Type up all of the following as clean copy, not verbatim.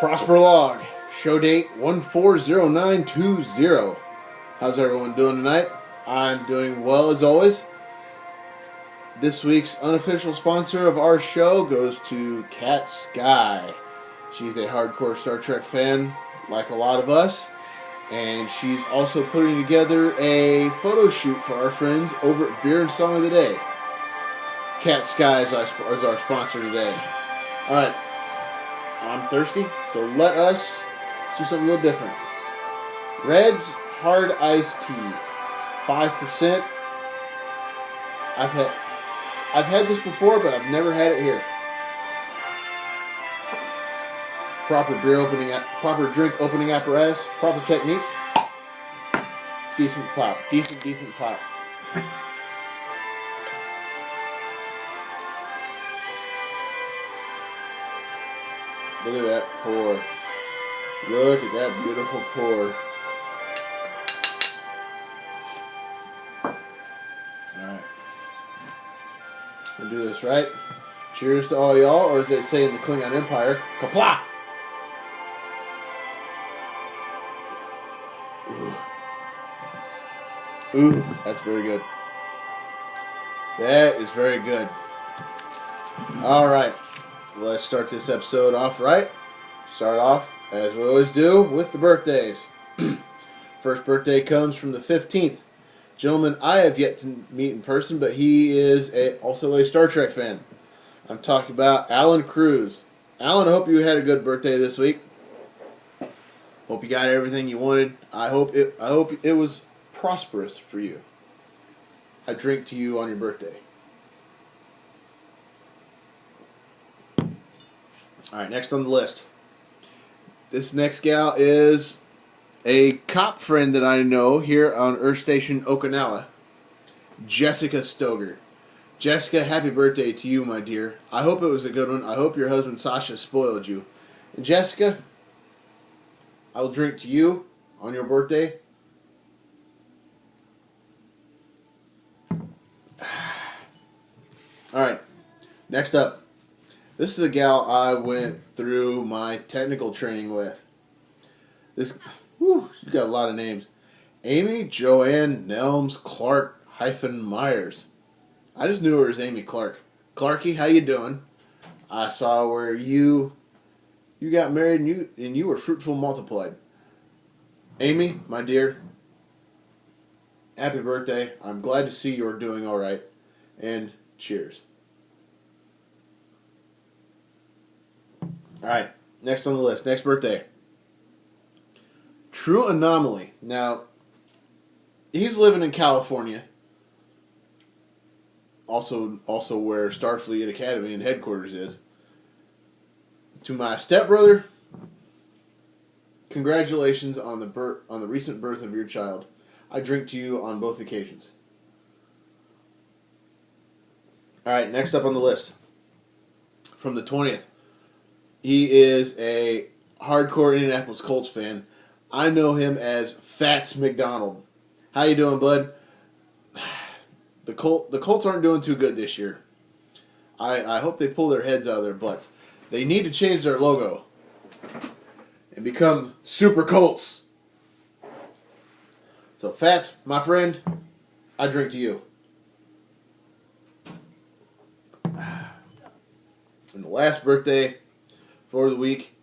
Prosper Log, show date 140920. How's everyone doing tonight? I'm doing well as always. This week's unofficial sponsor of our show goes to Cat Sky. She's a hardcore Star Trek fan, like a lot of us, and she's also putting together a photo shoot for our friends over at Beer and Song of the Day. Cat Sky is our sponsor today. Alright, I'm thirsty, so let's do something a little different. Red's Hard Iced Tea, 5%. I've had this before, but I've never had it here. Proper drink opening apparatus, proper technique. Decent pop. Look at that pour. Look at that beautiful pour. Alright. We'll do this right. Cheers to all y'all, or as they say in the Klingon Empire, Kapla! Ooh, that's very good. That is very good. Alright. Let's start this episode off right. Start off, as we always do, with the birthdays. First birthday comes from the 15th. Gentleman I have yet to meet in person, but he is also a Star Trek fan. I'm talking about Alan Cruz. Alan, I hope you had a good birthday this week. Hope you got everything you wanted. I hope it was prosperous for you. I drink to you on your birthday. Alright, next on the list. This next gal is a cop friend that I know here on Earth Station Okinawa. Jessica Stoger. Jessica, happy birthday to you, my dear. I hope it was a good one. I hope your husband Sasha spoiled you. And Jessica, I will drink to you on your birthday. Alright, next up. This is a gal I went through my technical training with. She's got a lot of names. Amy Joanne Nelms Clark Myers. I just knew her as Amy Clark. Clarky, how you doing? I saw where you got married and you were fruitful multiplied. Amy, my dear, happy birthday. I'm glad to see you're doing all right. And cheers. Alright, next on the list. Next birthday. True Anomaly. Now, he's living in California. Also where Starfleet Academy and headquarters is. To my stepbrother, congratulations on the recent birth of your child. I drink to you on both occasions. Alright, next up on the list. From the 20th. He is a hardcore Indianapolis Colts fan. I know him as Fats McDonald. How you doing, bud? The Colts aren't doing too good this year. I hope they pull their heads out of their butts. They need to change their logo and become Super Colts. So, Fats, my friend, I drink to you. And the last birthday for the week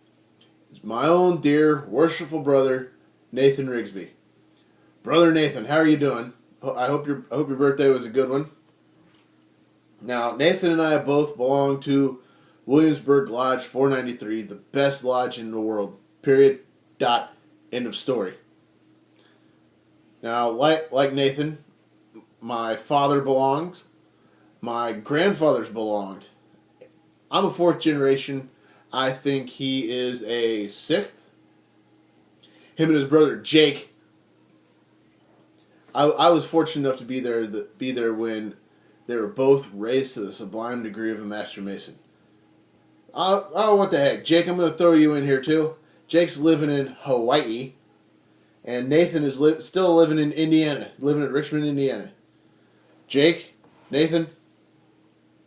is my own dear, worshipful brother, Nathan Rigsby. Brother Nathan, how are you doing? I hope your birthday was a good one. Now, Nathan and I both belong to Williamsburg Lodge 493, the best lodge in the world. Period. Dot. End of story. Now, like Nathan, my father belongs. My grandfathers belonged. I'm a fourth generation. I think he is a sixth. Him and his brother Jake. I was fortunate enough to be there when they were both raised to the sublime degree of a master mason. Oh, what the heck, Jake? I'm going to throw you in here too. Jake's living in Hawaii, and Nathan is still living in Indiana, living in Richmond, Indiana. Jake, Nathan,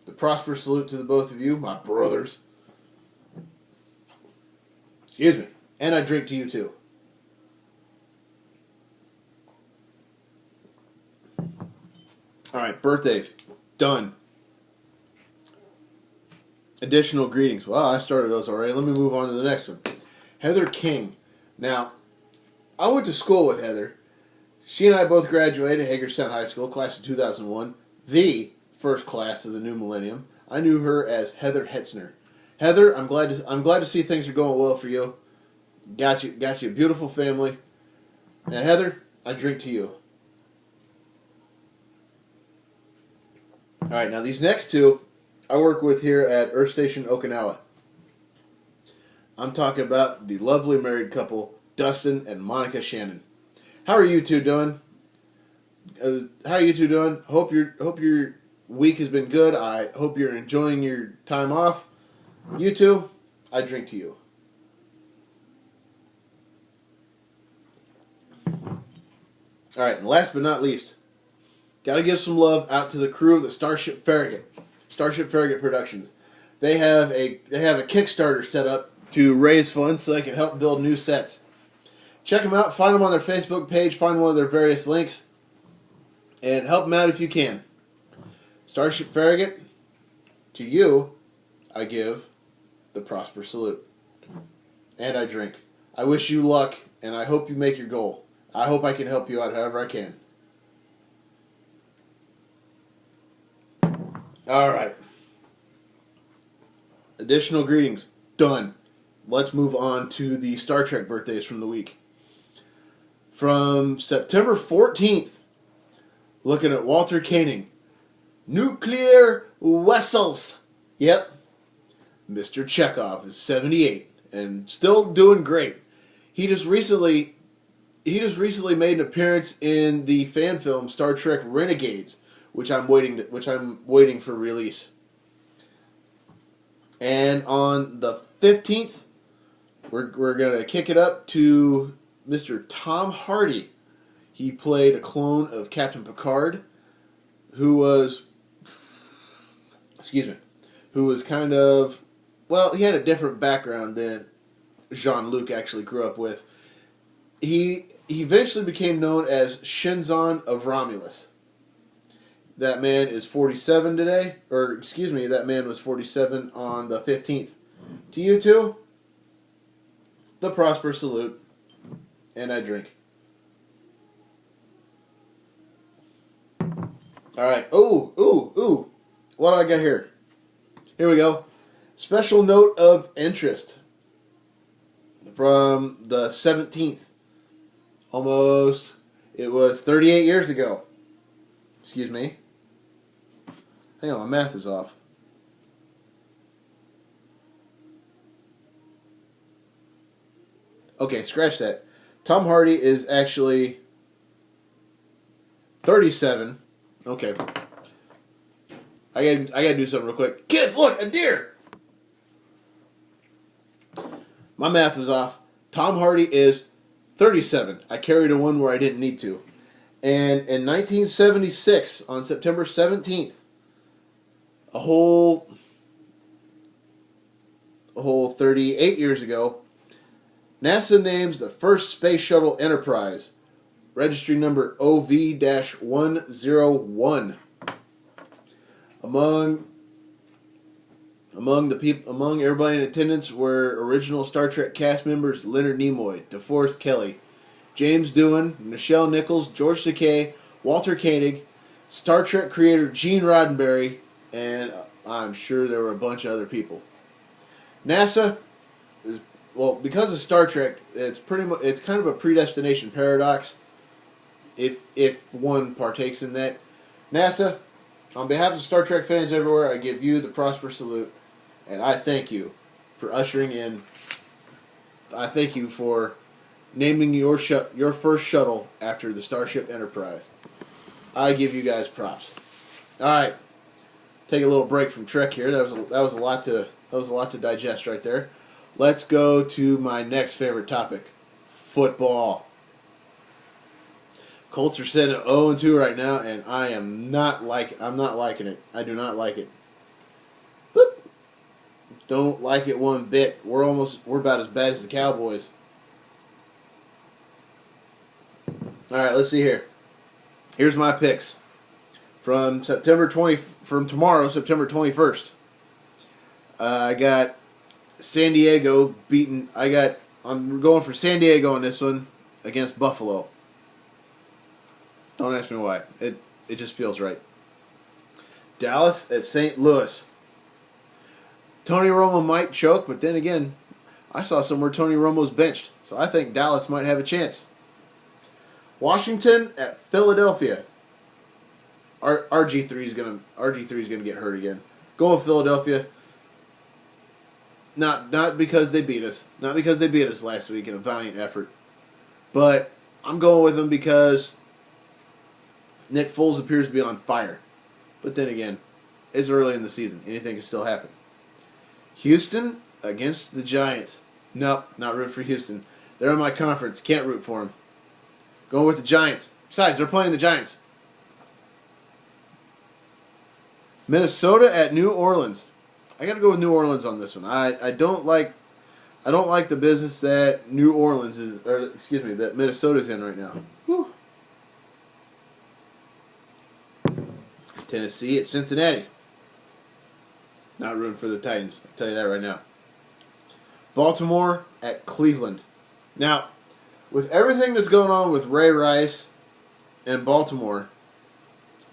the prosperous salute to the both of you, my brothers. Excuse me. And I drink to you too. Alright, birthdays. Done. Additional greetings. Well, I started those already. Let me move on to the next one. Heather King. Now, I went to school with Heather. She and I both graduated Hagerstown High School, class of 2001, the first class of the new millennium. I knew her as Heather Hetzner. Heather, I'm glad to see things are going well for you. Got you a beautiful family. And Heather, I drink to you. All right, now these next two I work with here at Earth Station Okinawa. I'm talking about the lovely married couple, Dustin and Monica Shannon. How are you two doing? Hope your week has been good. I hope you're enjoying your time off. You two, I drink to you. All right, and last but not least, got to give some love out to the crew of the Starship Farragut Productions. They have a Kickstarter set up to raise funds so they can help build new sets. Check them out. Find them on their Facebook page. Find one of their various links. And help them out if you can. Starship Farragut, to you, I give the Prosper Salute. And I drink. I wish you luck, and I hope you make your goal. I hope I can help you out however I can. All right. Additional greetings. Done. Let's move on to the Star Trek birthdays from the week. From September 14th, looking at Walter Koenig. Nuclear vessels. Yep. Mr. Chekhov is 78 and still doing great. He just recently made an appearance in the fan film Star Trek Renegades, which I'm waiting for release. And on the 15th, we're gonna kick it up to Mr. Tom Hardy. He played a clone of Captain Picard, who was kind of, well, he had a different background than Jean-Luc actually grew up with. He eventually became known as Shinzon of Romulus. That man is 47 today, that man was 47 on the 15th. To you two, the Prosper Salute, and I drink. Alright, ooh. What do I got here? Here we go. Special note of interest from the 17th. It was 38 years ago. Excuse me. Hang on, my math is off. Okay, scratch that. Tom Hardy is actually 37. Okay. I gotta do something real quick. Kids, look, a deer! My math was off. Tom Hardy is 37. I carried a one where I didn't need to. And in 1976, on September 17th, a whole 38 years ago, NASA names the first space shuttle Enterprise, registry number OV-101. Among everybody in attendance were original Star Trek cast members Leonard Nimoy, DeForest Kelley, James Doohan, Nichelle Nichols, George Takei, Walter Koenig, Star Trek creator Gene Roddenberry, and I'm sure there were a bunch of other people. NASA is, well, because of Star Trek, it's kind of a predestination paradox. If one partakes in that, NASA, on behalf of Star Trek fans everywhere, I give you the Prosper Salute, and I thank you for ushering in. I thank you for naming your first shuttle after the Starship Enterprise. I give you guys props. All right, take a little break from Trek here. That was a lot to digest right there. Let's go to my next favorite topic: football. Colts are sitting at 0-2 right now, and I'm not liking it. I do not like it. Boop. Don't like it one bit. We're about as bad as the Cowboys. All right, let's see here. Here's my picks from tomorrow, September 21st. I got San Diego beating. I'm going for San Diego in this one against Buffalo. Don't ask me why. It just feels right. Dallas at St. Louis. Tony Romo might choke, but then again, I saw somewhere Tony Romo's benched, so I think Dallas might have a chance. Washington at Philadelphia. RG3 is gonna get hurt again. Go with Philadelphia. Not because they beat us. Not because they beat us last week in a valiant effort. But I'm going with them because Nick Foles appears to be on fire. But then again, it's early in the season. Anything can still happen. Houston against the Giants. Nope, not root for Houston. They're in my conference. Can't root for them. Going with the Giants. Besides, they're playing the Giants. Minnesota at New Orleans. I got to go with New Orleans on this one. I don't like the business that that Minnesota's in right now. Whew. Tennessee at Cincinnati. Not rooting for the Titans. I'll tell you that right now. Baltimore at Cleveland. Now, with everything that's going on with Ray Rice and Baltimore,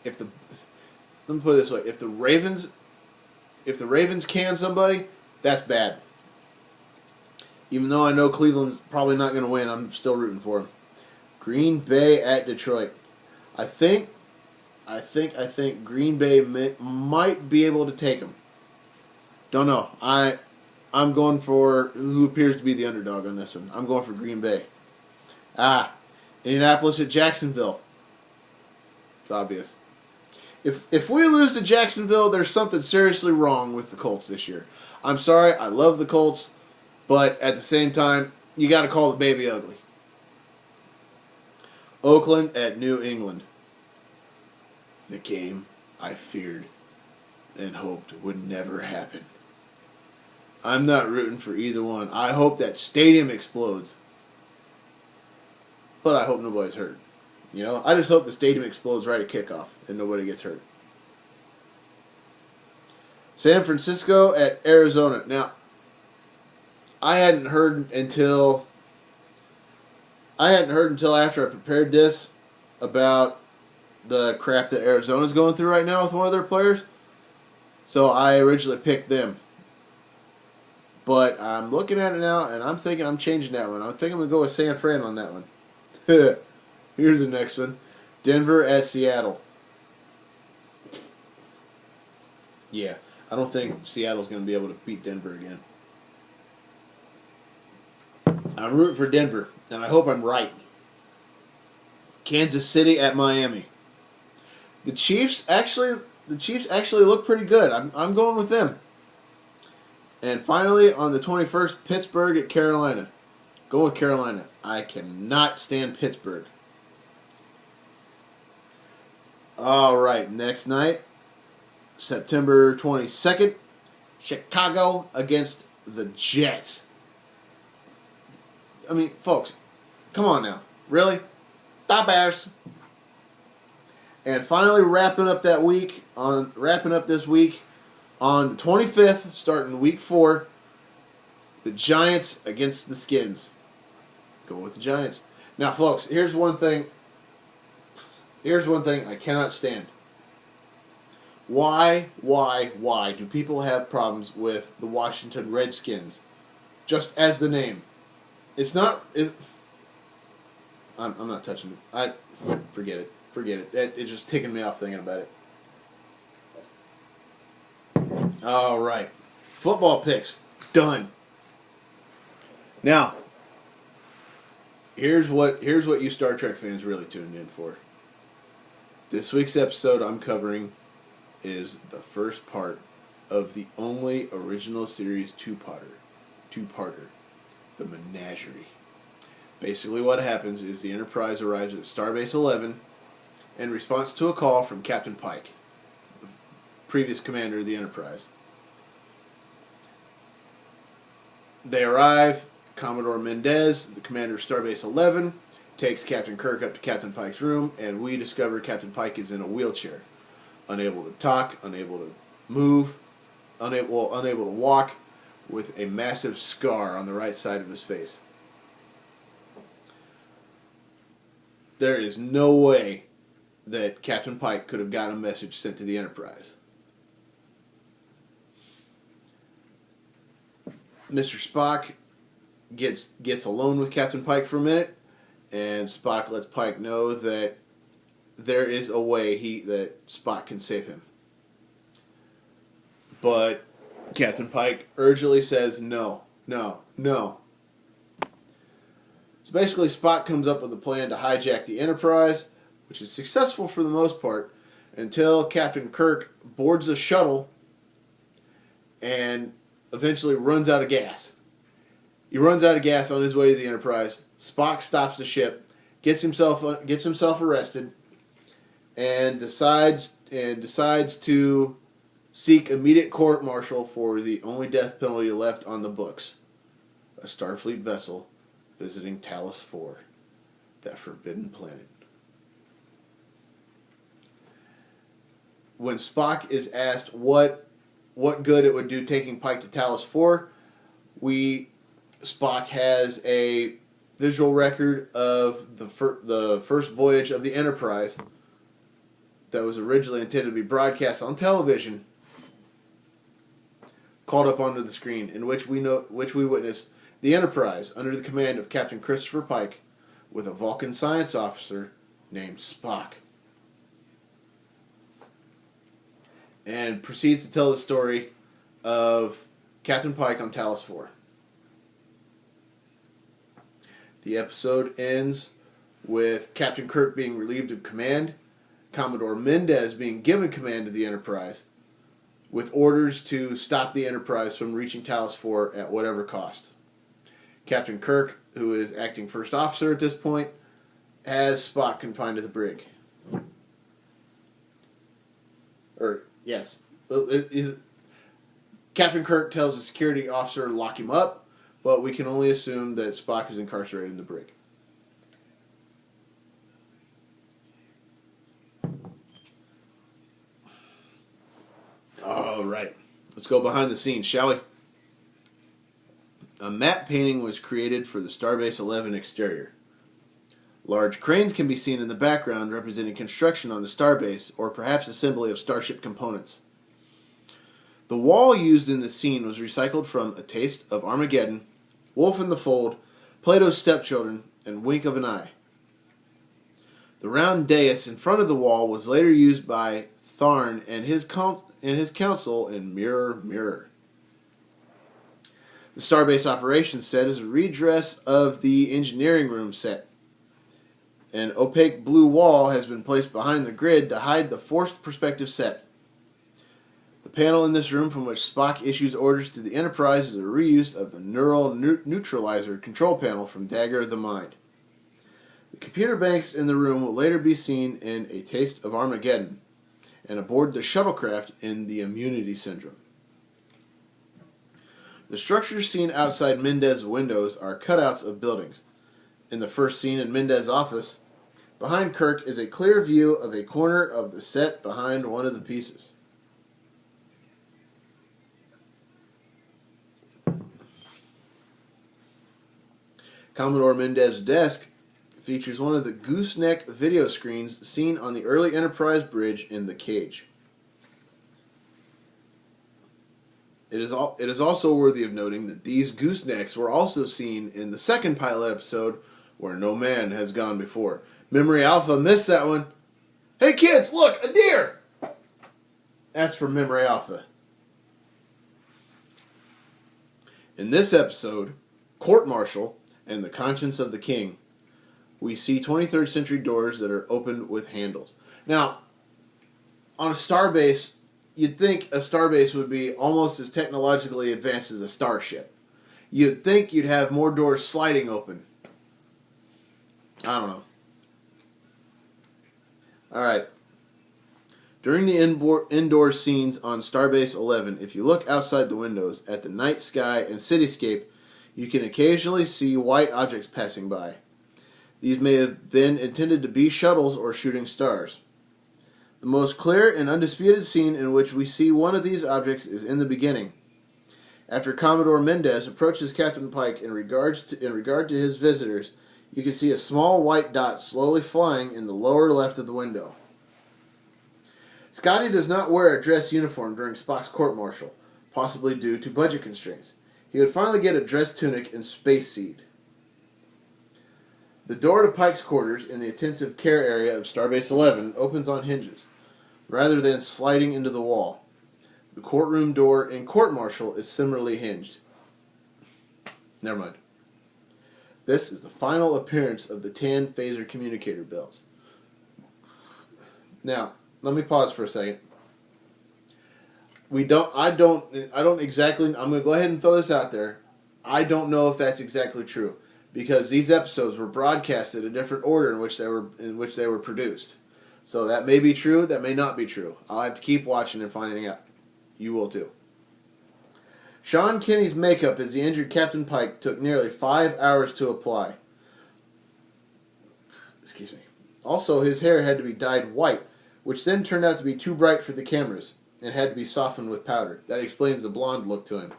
let me put it this way: if the Ravens can somebody, that's bad. Even though I know Cleveland's probably not going to win, I'm still rooting for them. Green Bay at Detroit. I think Green Bay might be able to take them. Don't know. I'm going for who appears to be the underdog on this one. I'm going for Green Bay. Indianapolis at Jacksonville. It's obvious. If we lose to Jacksonville, there's something seriously wrong with the Colts this year. I'm sorry, I love the Colts, but at the same time, you got to call the baby ugly. Oakland at New England. The game I feared and hoped would never happen. I'm not rooting for either one. I hope that stadium explodes. But I hope nobody's hurt. You know, I just hope the stadium explodes right at kickoff and nobody gets hurt. San Francisco at Arizona. Now, I hadn't heard until after I prepared this about the crap that Arizona's going through right now with one of their players. So I originally picked them. But I'm looking at it now, and I'm thinking I'm changing that one. I think I'm going to go with San Fran on that one. Here's the next one. Denver at Seattle. Yeah, I don't think Seattle's going to be able to beat Denver again. I'm rooting for Denver, and I hope I'm right. Kansas City at Miami. The Chiefs actually look pretty good. I'm going with them. And finally, on the 21st, Pittsburgh at Carolina. Go with Carolina. I cannot stand Pittsburgh. All right, next night, September 22nd, Chicago against the Jets. I mean, folks, come on now. Really? The Bears. And finally, wrapping up this week on the 25th, starting week 4, the Giants against the Skins. Go with the Giants. Now, folks, here's one thing I cannot stand. Why do people have problems with the Washington Redskins? Just as the name. I'm not touching it. Forget it. It's just ticking me off thinking about it. All right. Football picks. Done. Now, here's what you Star Trek fans really tuned in for. This week's episode I'm covering is the first part of the only original series two-parter, The Menagerie. Basically what happens is the Enterprise arrives at Starbase 11 in response to a call from Captain Pike, the previous commander of the Enterprise. They arrive. Commodore Mendez, the commander of Starbase 11, takes Captain Kirk up to Captain Pike's room, and we discover Captain Pike is in a wheelchair. Unable to talk, unable to move, unable to walk, with a massive scar on the right side of his face. There is no way that Captain Pike could have gotten a message sent to the Enterprise. Mr. Spock gets alone with Captain Pike for a minute, and Spock lets Pike know that there is a way that Spock can save him. But Captain Pike urgently says no. So basically Spock comes up with a plan to hijack the Enterprise, which is successful for the most part, until Captain Kirk boards a shuttle and eventually runs out of gas. He runs out of gas on his way to the Enterprise. Spock stops the ship, gets himself arrested, and decides to seek immediate court-martial for the only death penalty left on the books: a Starfleet vessel visiting Talos 4, that forbidden planet. When Spock is asked what good it would do taking Pike to Talos 4, Spock has a visual record of the first voyage of the Enterprise that was originally intended to be broadcast on television, called up onto the screen, in which we witnessed the Enterprise under the command of Captain Christopher Pike with a Vulcan science officer named Spock, and proceeds to tell the story of Captain Pike on Talos 4. The episode ends with Captain Kirk being relieved of command, Commodore Mendez being given command of the Enterprise, with orders to stop the Enterprise from reaching Talos 4 at whatever cost. Captain Kirk, who is acting first officer at this point, has Spock confined to the brig. Captain Kirk tells the security officer to lock him up, but we can only assume that Spock is incarcerated in the brig. All right, let's go behind the scenes, shall we? A matte painting was created for the Starbase 11 exterior. Large cranes can be seen in the background representing construction on the starbase, or perhaps assembly of starship components. The wall used in the scene was recycled from A Taste of Armageddon, Wolf in the Fold, Plato's Stepchildren, and Wink of an Eye. The round dais in front of the wall was later used by Tharn and his council in Mirror, Mirror. The Starbase Operations set is a redress of the engineering room set. An opaque blue wall has been placed behind the grid to hide the forced perspective set. The panel in this room from which Spock issues orders to the Enterprise is a reuse of the neural neutralizer control panel from Dagger of the Mind. The computer banks in the room will later be seen in A Taste of Armageddon and aboard the shuttlecraft in the Immunity Syndrome. The structures seen outside Mendez's windows are cutouts of buildings. In the first scene in Mendez's office, behind Kirk is a clear view of a corner of the set behind one of the pieces. Commodore Mendez's desk features one of the gooseneck video screens seen on the early Enterprise bridge in the cage. It is also worthy of noting that these goosenecks were also seen in the second pilot episode, Where No Man Has Gone Before. Memory Alpha missed that one. Hey kids, look, a deer! That's from Memory Alpha. In this episode, Court Martial and the Conscience of the King, we see 23rd century doors that are opened with handles. Now, on a starbase, you'd think a starbase would be almost as technologically advanced as a starship. You'd think you'd have more doors sliding open. I don't know. Alright. During the indoor scenes on Starbase 11, if you look outside the windows at the night sky and cityscape, You can occasionally see white objects passing by. These may have been intended to be shuttles or shooting stars. The most clear and undisputed scene in which we see one of these objects is in the beginning. After Commodore Mendez approaches Captain Pike in regard to his visitors, you can see a small white dot slowly flying in the lower left of the window. Scotty does not wear a dress uniform during Spock's court-martial, possibly due to budget constraints. He would finally get a dress tunic and space seed. The door to Pike's quarters in the intensive care area of Starbase 11 opens on hinges, rather than sliding into the wall. The courtroom door in court-martial is similarly hinged. Never mind. This is the final appearance of the tan phaser communicator belts. Now, let me pause for a second. I'm going to go ahead and throw this out there. I don't know if that's exactly true, because these episodes were broadcasted in a different order in which they were produced. So that may be true, that may not be true. I'll have to keep watching and finding out. You will too. Sean Kinney's makeup as the injured Captain Pike took nearly 5 hours to apply. Excuse me. Also, his hair had to be dyed white, which then turned out to be too bright for the cameras and had to be softened with powder. That explains the blonde look to him.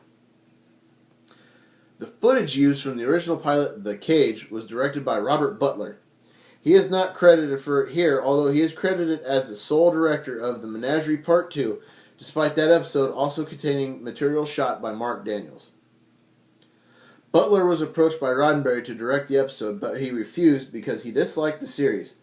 The footage used from the original pilot, The Cage, was directed by Robert Butler. He is not credited for it here, although he is credited as the sole director of The Menagerie Part 2, despite that episode also containing material shot by Mark Daniels. Butler was approached by Roddenberry to direct the episode, but he refused because he disliked the series.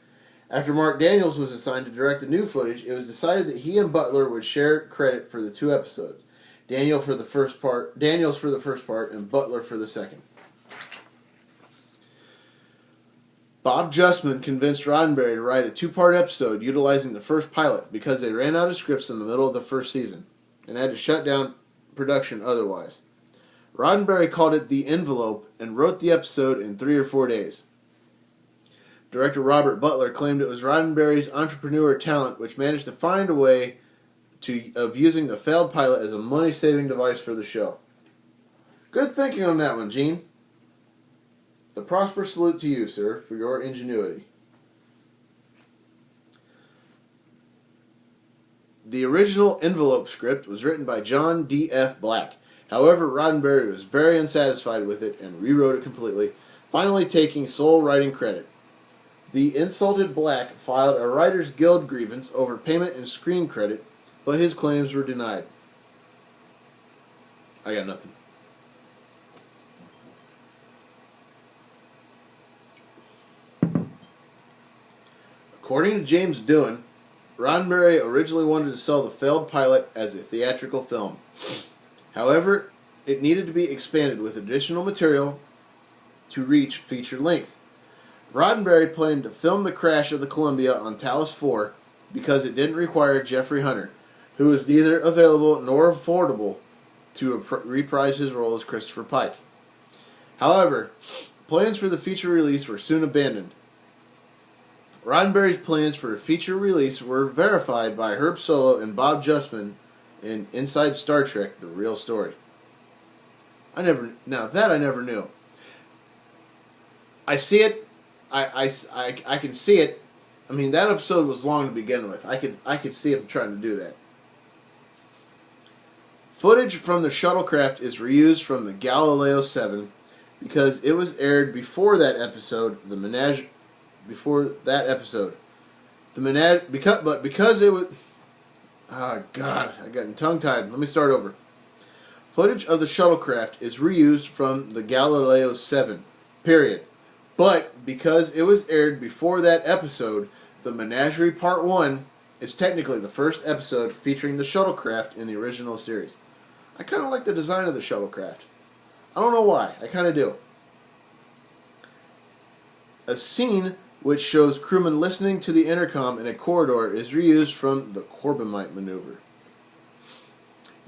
After Mark Daniels was assigned to direct the new footage, it was decided that he and Butler would share credit for the 2 episodes. Daniels for the first part, and Butler for the second. Bob Justman convinced Roddenberry to write a 2-part episode utilizing the first pilot because they ran out of scripts in the middle of the first season and had to shut down production otherwise. Roddenberry called it The Envelope and wrote the episode in 3 or 4 days. Director Robert Butler claimed it was Roddenberry's entrepreneur talent which managed to find a way of using the failed pilot as a money-saving device for the show. Good thinking on that one, Gene. A prosperous salute to you, sir, for your ingenuity. The original Envelope script was written by John D.F. Black. However, Roddenberry was very unsatisfied with it and rewrote it completely, finally taking sole writing credit. The insulted Black filed a Writers Guild grievance over payment and screen credit, but his claims were denied. I got nothing. According to James Doohan, Roddenberry originally wanted to sell the failed pilot as a theatrical film. However, it needed to be expanded with additional material to reach feature length. Roddenberry planned to film the crash of the Columbia on Talos 4 because it didn't require Jeffrey Hunter, who was neither available nor affordable to reprise his role as Christopher Pike. However, plans for the feature release were soon abandoned. Roddenberry's plans for a feature release were verified by Herb Solow and Bob Justman in Inside Star Trek: The Real Story. I never knew. I see it. I can see it. I mean, that episode was long to begin with. I could see him trying to do that. Footage from the shuttlecraft is reused from the Galileo 7 because it was aired before that episode. Because it was... Oh, God, I got tongue-tied. Let me start over. Footage of the shuttlecraft is reused from the Galileo 7, period. But because it was aired before that episode, the Menagerie Part 1 is technically the first episode featuring the shuttlecraft in the original series. I kind of like the design of the shuttlecraft. I don't know why. I kind of do. A scene which shows crewmen listening to the intercom in a corridor is reused from the Corbomite maneuver.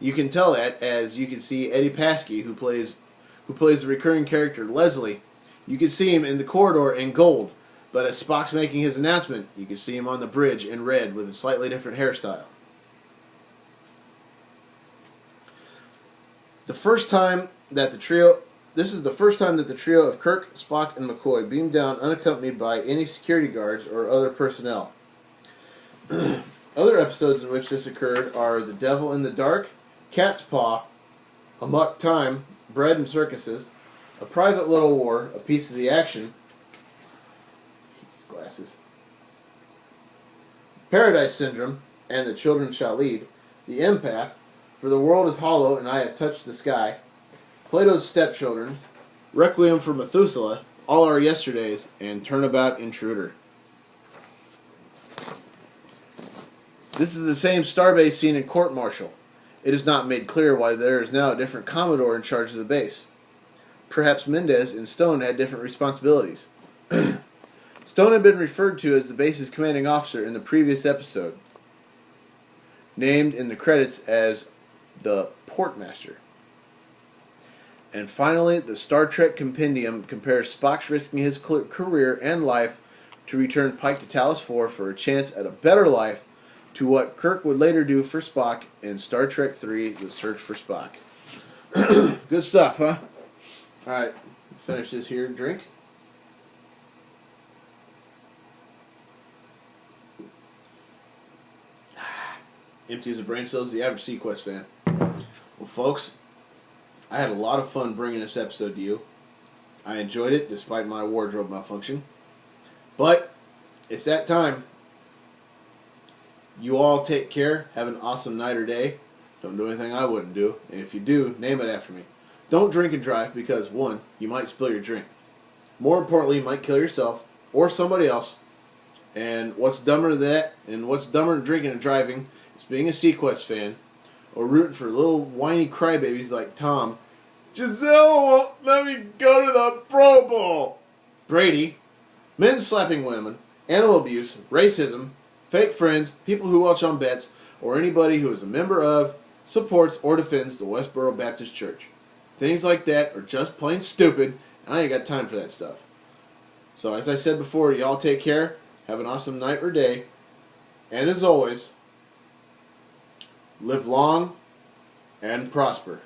You can tell that as you can see Eddie Paskey, who plays the recurring character Leslie. You can see him in the corridor in gold, but as Spock's making his announcement, you can see him on the bridge in red with a slightly different hairstyle. The first time that the trio This is the first time that the trio of Kirk, Spock, and McCoy beam down unaccompanied by any security guards or other personnel. Other episodes in which this occurred are The Devil in the Dark, Cat's Paw, Amok Time, Bread and Circuses, A Private Little War, A Piece of the Action, I hate these glasses, Paradise Syndrome, and The Children Shall Lead, The Empath, For the World is Hollow and I Have Touched the Sky, Plato's Stepchildren, Requiem for Methuselah, All Our Yesterdays, and Turnabout Intruder. This is the same starbase scene in Court Martial. It is not made clear why there is now a different Commodore in charge of the base. Perhaps Mendez and Stone had different responsibilities. Stone had been referred to as the base's commanding officer in the previous episode, named in the credits as the Portmaster. And finally, the Star Trek Compendium compares Spock's risking his career and life to return Pike to Talos 4 for a chance at a better life to what Kirk would later do for Spock in Star Trek 3, The Search for Spock. Good stuff, huh? Alright, finish this here drink. Empty as a brain cells, the average Sequest fan. Well, folks, I had a lot of fun bringing this episode to you. I enjoyed it despite my wardrobe malfunction. But it's that time. You all take care. Have an awesome night or day. Don't do anything I wouldn't do. And if you do, name it after me. Don't drink and drive because, one, you might spill your drink. More importantly, you might kill yourself or somebody else. And what's dumber than that, and what's dumber than drinking and driving, is being a Sequest fan or rooting for little whiny crybabies like Tom. Giselle won't let me go to the Pro Bowl. Brady, men slapping women, animal abuse, racism, fake friends, people who watch on bets, or anybody who is a member of, supports, or defends the Westboro Baptist Church. Things like that are just plain stupid, and I ain't got time for that stuff. So as I said before, y'all take care, have an awesome night or day, and as always, live long and prosper.